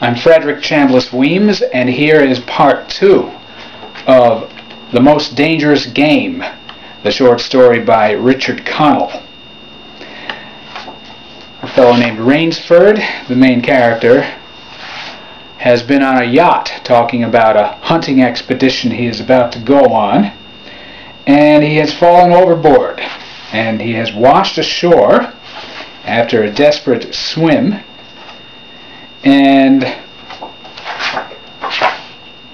I'm Frederick Chambliss Weems, and here is part 2 of The Most Dangerous Game, the short story by Richard Connell. A fellow named Rainsford, the main character, has been on a yacht talking about a hunting expedition he is about to go on, and he has fallen overboard, and he has washed ashore after a desperate swim, and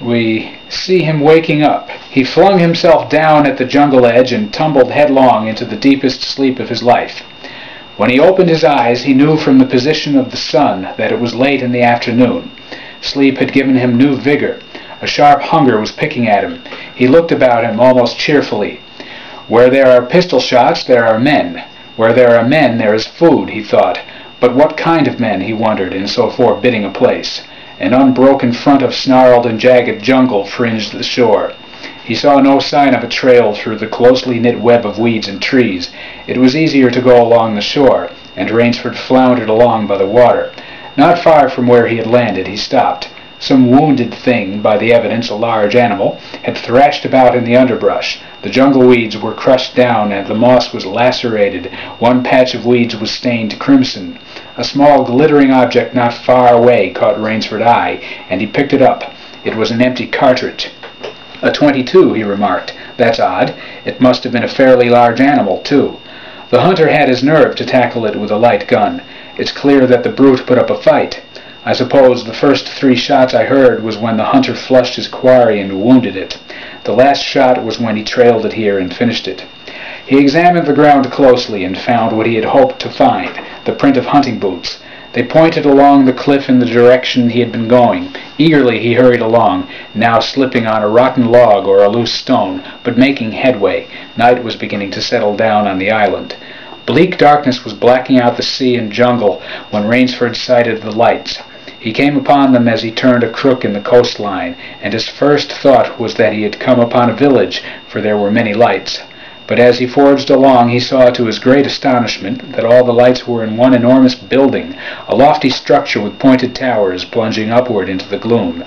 we see him waking up. He flung himself down at the jungle edge and tumbled headlong into the deepest sleep of his life. When he opened his eyes, he knew from the position of the sun that it was late in the afternoon. Sleep had given him new vigor. A sharp hunger was picking at him. He looked about him almost cheerfully. Where there are pistol shots, there are men. Where there are men, there is food, he thought. But what kind of men, he wondered, in so forbidding a place? An unbroken front of snarled and jagged jungle fringed the shore. He saw no sign of a trail through the closely knit web of weeds and trees. It was easier to go along the shore, and Rainsford floundered along by the water. Not far from where he had landed, he stopped. Some wounded thing, by the evidence a large animal, had thrashed about in the underbrush. The jungle weeds were crushed down, and the moss was lacerated. One patch of weeds was stained crimson. A small glittering object not far away caught Rainsford's eye, and he picked it up. It was an empty cartridge. A .22, he remarked. That's odd. It must have been a fairly large animal, too. The hunter had his nerve to tackle it with a light gun. It's clear that the brute put up a fight. I suppose the first 3 shots I heard was when the hunter flushed his quarry and wounded it. The last shot was when he trailed it here and finished it. He examined the ground closely and found what he had hoped to find, the print of hunting boots. They pointed along the cliff in the direction he had been going. Eagerly he hurried along, now slipping on a rotten log or a loose stone, but making headway. Night was beginning to settle down on the island. Bleak darkness was blacking out the sea and jungle when Rainsford sighted the lights. He came upon them as he turned a crook in the coastline, and his first thought was that he had come upon a village, for there were many lights. But as he forged along, he saw to his great astonishment that all the lights were in one enormous building, a lofty structure with pointed towers plunging upward into the gloom.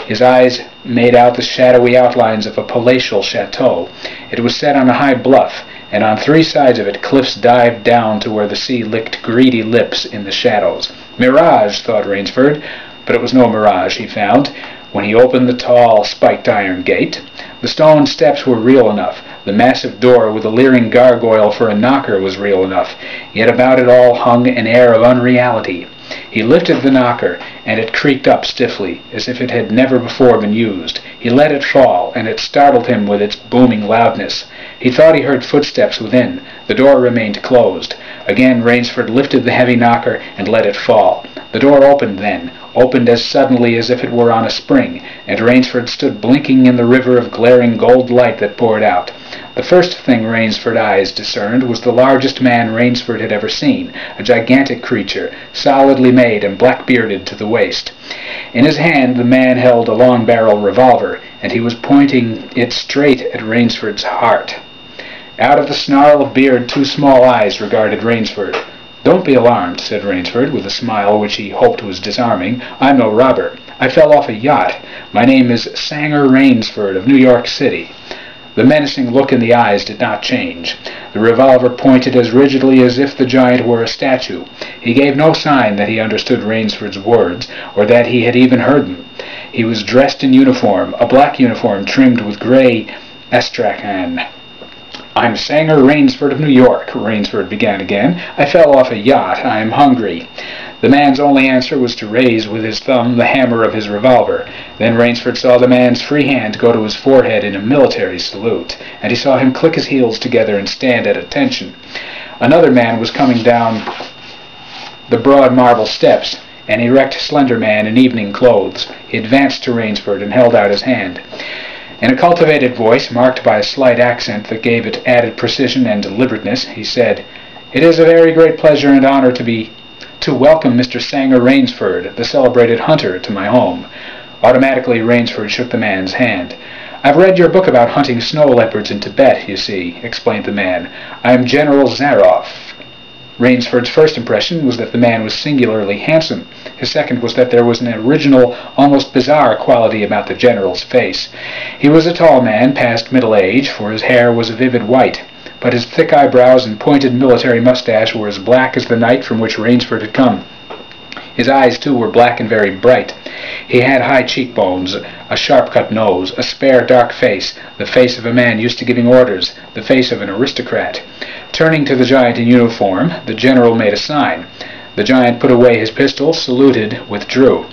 His eyes made out the shadowy outlines of a palatial chateau. It was set on a high bluff, and on 3 sides of it cliffs dived down to where the sea licked greedy lips in the shadows. Mirage, thought Rainsford, but it was no mirage, he found, when he opened the tall, spiked iron gate. The stone steps were real enough. The massive door with a leering gargoyle for a knocker was real enough, yet about it all hung an air of unreality. He lifted the knocker, and it creaked up stiffly, as if it had never before been used. He let it fall, and it startled him with its booming loudness. He thought he heard footsteps within. The door remained closed. Again Rainsford lifted the heavy knocker and let it fall. The door opened then, opened as suddenly as if it were on a spring, and Rainsford stood blinking in the river of glaring gold light that poured out. The first thing Rainsford's eyes discerned was the largest man Rainsford had ever seen, a gigantic creature, solidly made and black-bearded to the waist. In his hand the man held a long-barreled revolver, and he was pointing it straight at Rainsford's heart. Out of the snarl of beard 2 small eyes regarded Rainsford. "Don't be alarmed," said Rainsford, with a smile which he hoped was disarming. "I'm no robber. I fell off a yacht. My name is Sanger Rainsford of New York City." The menacing look in the eyes did not change. The revolver pointed as rigidly as if the giant were a statue. He gave no sign that he understood Rainsford's words, or that he had even heard them. He was dressed in uniform, a black uniform trimmed with gray astrakhan. "I'm Sanger Rainsford of New York," Rainsford began again. "I fell off a yacht. I'm hungry." The man's only answer was to raise with his thumb the hammer of his revolver. Then Rainsford saw the man's free hand go to his forehead in a military salute, and he saw him click his heels together and stand at attention. Another man was coming down the broad marble steps, an erect, slender man in evening clothes. He advanced to Rainsford and held out his hand. In a cultivated voice, marked by a slight accent that gave it added precision and deliberateness, he said, "It is a very great pleasure and honor to welcome Mr. Sanger Rainsford, the celebrated hunter, to my home." Automatically, Rainsford shook the man's hand. "I've read your book about hunting snow leopards in Tibet, you see," explained the man. "I am General Zaroff." Rainsford's first impression was that the man was singularly handsome. His second was that there was an original, almost bizarre quality about the General's face. He was a tall man, past middle age, for his hair was a vivid white, but his thick eyebrows and pointed military mustache were as black as the night from which Rainsford had come. His eyes, too, were black and very bright. He had high cheekbones, a sharp-cut nose, a spare, dark face, the face of a man used to giving orders, the face of an aristocrat. Turning to the giant in uniform, the General made a sign. The giant put away his pistol, saluted, withdrew.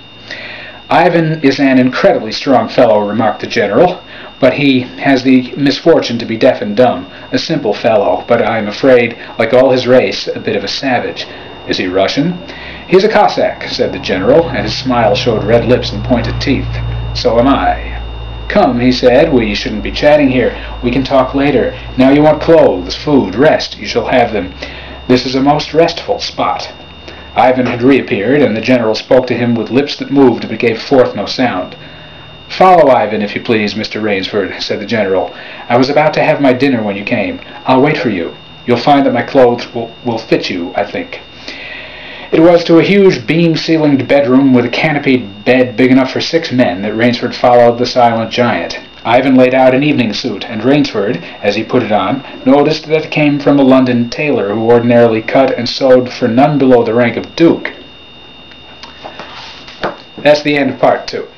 "Ivan is an incredibly strong fellow," remarked the General, "but he has the misfortune to be deaf and dumb. A simple fellow, but I'm afraid, like all his race, a bit of a savage." "Is he Russian?" "He's a Cossack," said the General, and his smile showed red lips and pointed teeth. "So am I." "Come," he said, "we shouldn't be chatting here. We can talk later. Now you want clothes, food, rest. You shall have them. This is a most restful spot." Ivan had reappeared, and the General spoke to him with lips that moved but gave forth no sound. "Follow Ivan, if you please, Mr. Rainsford," said the General. "I was about to have my dinner when you came. I'll wait for you. You'll find that my clothes will fit you, I think." It was to a huge beam-ceilinged bedroom with a canopied bed big enough for 6 men that Rainsford followed the silent giant. Ivan laid out an evening suit, and Rainsford, as he put it on, noticed that it came from a London tailor who ordinarily cut and sewed for none below the rank of Duke. That's the end of Part 2.